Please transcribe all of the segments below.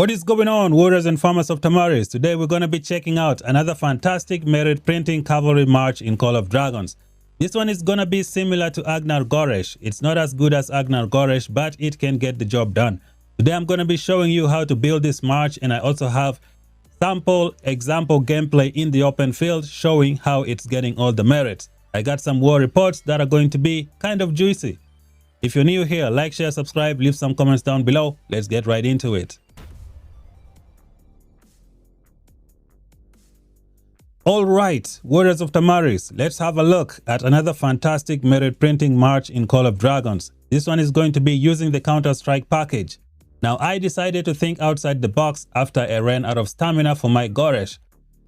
What is going on, warriors and farmers of Tamaris? Today we're going to be checking out another fantastic merit printing cavalry march in Call of Dragons. This one is going to be similar to Agnar Goresh. It's not as good as Agnar Goresh, but it can get the job done. Today I'm going to be showing you how to build this march, and I also have sample example gameplay in the open field showing how it's getting all the merits. I got some war reports that are going to be kind of juicy. If you're new here, like, share, subscribe, leave some comments down below. Let's get right into it. Alright, warriors of Tamaris, let's have a look at another fantastic merit printing march in Call of Dragons. This one is going to be using the Counter-Strike package. Now, I decided to think outside the box after I ran out of stamina for my Goresh.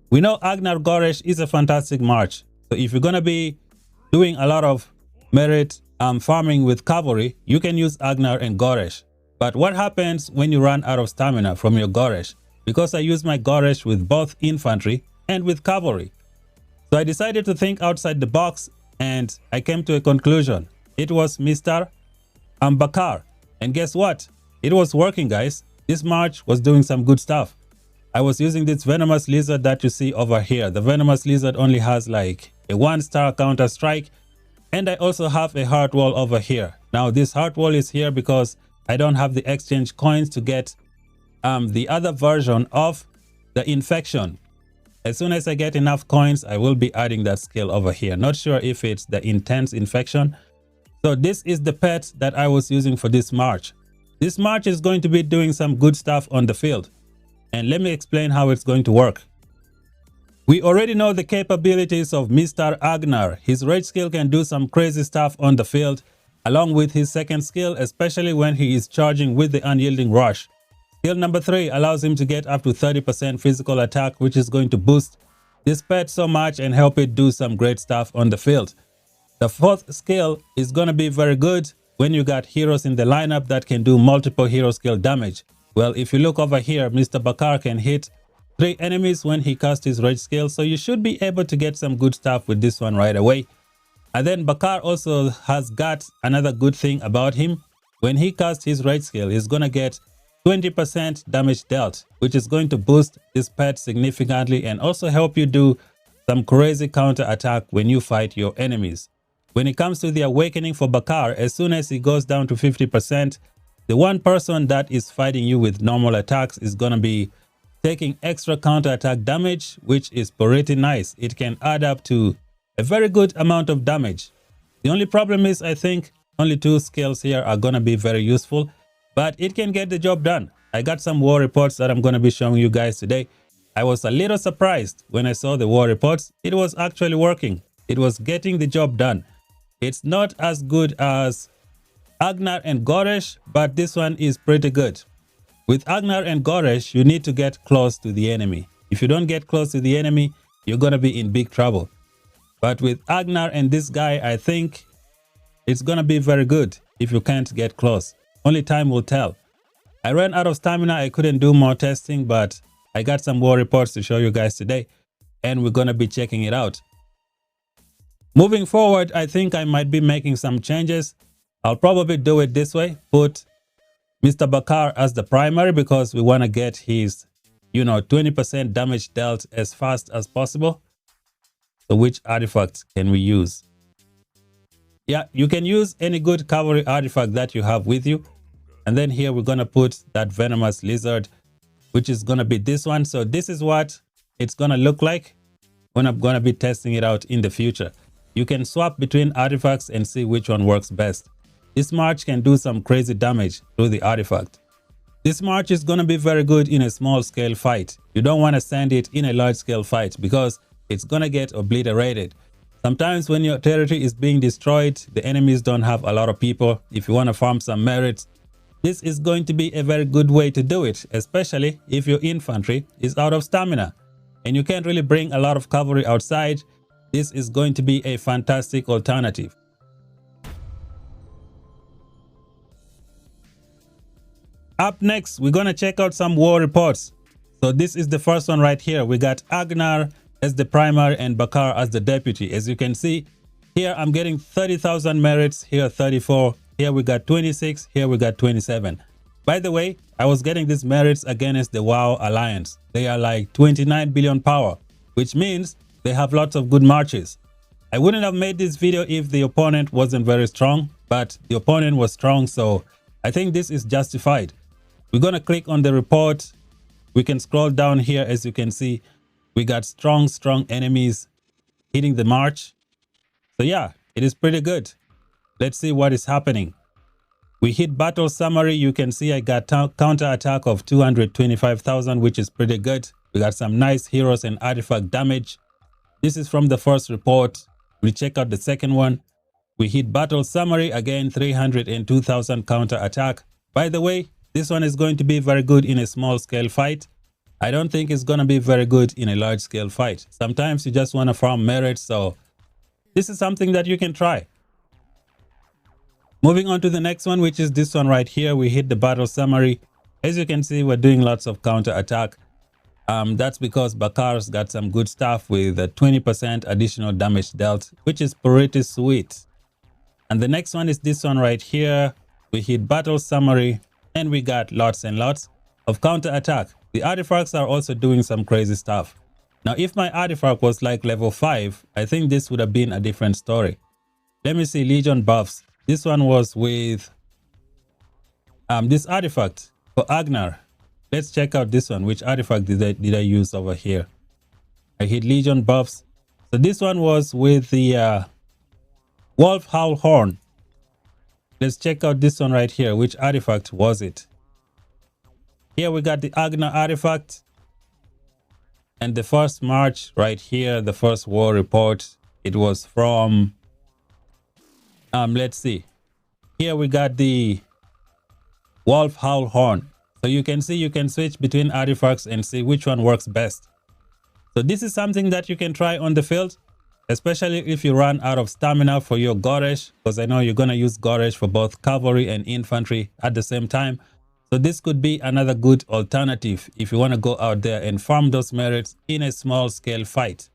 We know Agnar Goresh is a fantastic march. So if you're going to be doing a lot of merit farming with cavalry, you can use Agnar and Goresh. But what happens when you run out of stamina from your Goresh? Because I use my Goresh with both infantry and with cavalry. So I decided to think outside the box, and I came to a conclusion. It was Mr. BAKAR. And guess what? It was working, guys. This march was doing some good stuff. I was using this venomous lizard that you see over here. The venomous lizard only has like a 1-star counter strike, and I also have a heart wall over here. Now this heart wall is here because I don't have the exchange coins to get the other version of the infection. As soon as I get enough coins, I will be adding that skill over here. Not sure if it's the intense infection. So this is the pet that I was using for this march. This march is going to be doing some good stuff on the field. And let me explain how it's going to work. We already know the capabilities of Mr. Agnar. His rage skill can do some crazy stuff on the field, along with his second skill, especially when he is charging with the unyielding rush. Skill number 3 allows him to get up to 30% physical attack, which is going to boost this pet so much and help it do some great stuff on the field. The 4th skill is going to be very good when you got heroes in the lineup that can do multiple hero skill damage. Well, if you look over here, Mr. BAKAR can hit 3 enemies when he casts his rage skill, so you should be able to get some good stuff with this one right away. And then BAKAR also has got another good thing about him. When he casts his rage skill, he's going to get 20% damage dealt, which is going to boost this pet significantly and also help you do some crazy counter attack when you fight your enemies. When it comes to the awakening for BAKAR, as soon as he goes down to 50%, the one person that is fighting you with normal attacks is going to be taking extra counter attack damage, which is pretty nice. It can add up to a very good amount of damage. The only problem is I think only 2 skills here are going to be very useful, but it can get the job done. I got some war reports that I'm going to be showing you guys today. I was a little surprised when I saw the war reports. It was actually working. It was getting the job done. It's not as good as Agnar and Goresh, but this one is pretty good. With Agnar and Goresh, you need to get close to the enemy. If you don't get close to the enemy, you're going to be in big trouble. But with Agnar and this guy, I think it's going to be very good if you can't get close. Only time will tell. I ran out of stamina. I couldn't do more testing, but I got some war reports to show you guys today, and we're going to be checking it out. Moving forward, I think I might be making some changes. I'll probably do it this way. Put Mr. BAKAR as the primary because we want to get his, 20% damage dealt as fast as possible. So which artifacts can we use? Yeah, you can use any good cavalry artifact that you have with you. And then here we're going to put that venomous lizard, which is going to be this one. So this is what it's going to look like when I'm going to be testing it out in the future. You can swap between artifacts and see which one works best. This march can do some crazy damage through the artifact. This march is going to be very good in a small scale fight. You don't want to send it in a large scale fight because it's going to get obliterated. Sometimes when your territory is being destroyed, the enemies don't have a lot of people. If you want to farm some merits, this is going to be a very good way to do it, especially if your infantry is out of stamina and you can't really bring a lot of cavalry outside. This is going to be a fantastic alternative. Up next, we're going to check out some war reports. So this is the first one right here. We got Agnar as the primary and BAKAR as the deputy. As you can see, here I'm getting 30,000 merits, here 34, here we got 26, here we got 27. By the way, I was getting these merits against the WoW Alliance. They are like 29 billion power, which means they have lots of good marches. I wouldn't have made this video if the opponent wasn't very strong, but the opponent was strong, so I think this is justified. We're going to click on the report. We can scroll down here. As you can see, we got strong enemies hitting the march. So yeah, it is pretty good. Let's see what is happening. We hit battle summary. You can see I got counter attack of 225,000, which is pretty good. We got some nice heroes and artifact damage. This is from the first report. We check out the second one. We hit battle summary again, 302,000 counter attack. By the way, this one is going to be very good in a small scale fight. I don't think it's going to be very good in a large scale fight. Sometimes you just want to farm merits, so this is something that you can try. Moving on to the next one, which is this one right here. We hit the battle summary. As you can see, we're doing lots of counter attack. That's because Bakar's got some good stuff with a 20% additional damage dealt, which is pretty sweet. And the next one is this one right here. We hit battle summary and we got lots and lots of counter attack. The artifacts are also doing some crazy stuff. Now, if my artifact was like level 5, I think this would have been a different story. Let me see Legion buffs. This one was with this artifact for Agnar. Let's check out this one. Which artifact did I use over here? I hit Legion buffs. So this one was with the Wolf Howl Horn. Let's check out this one right here. Which artifact was it? Here we got the Agnar artifact. And the first march right here, the first war report, it was from let's see. Here we got the Wolf Howl Horn. So you can see you can switch between artifacts and see which one works best. So this is something that you can try on the field, especially if you run out of stamina for your Goresh, because I know you're going to use Goresh for both cavalry and infantry at the same time. So this could be another good alternative if you want to go out there and farm those merits in a small scale fight.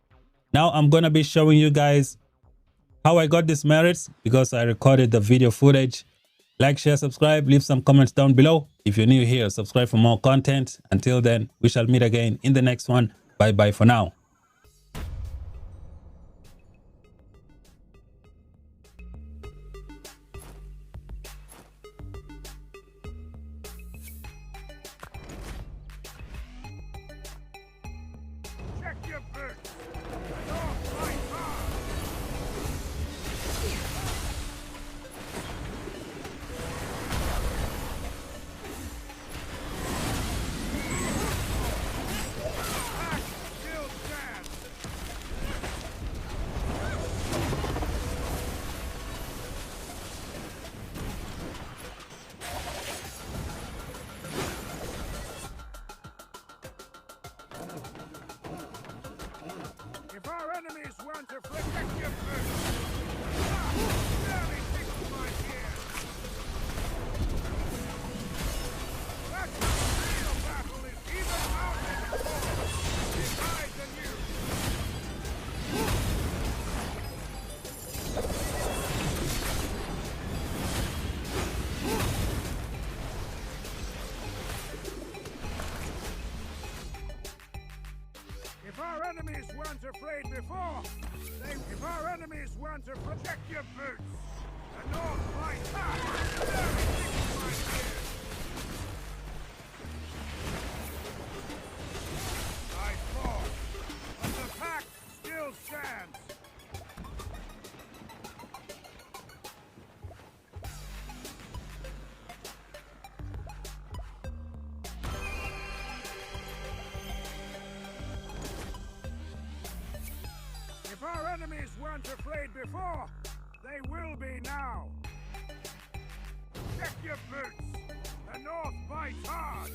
Now I'm going to be showing you guys how I got these merits because I recorded the video footage. Like, share, subscribe, leave some comments down below. If you're new here, subscribe for more content. Until then, we shall meet again in the next one. Bye bye for now. Check your boots. If our enemies want to protect your boots. Barely tickle my ears. That real battle is even harder before. It's I than you. If our enemies weren't afraid before, if our enemies weren't to protect your boots, the North fight hard. Very tickle my ears. I fought, but the pack still stands. If our enemies weren't afraid before, they will be now. Check your boots. The North fights hard.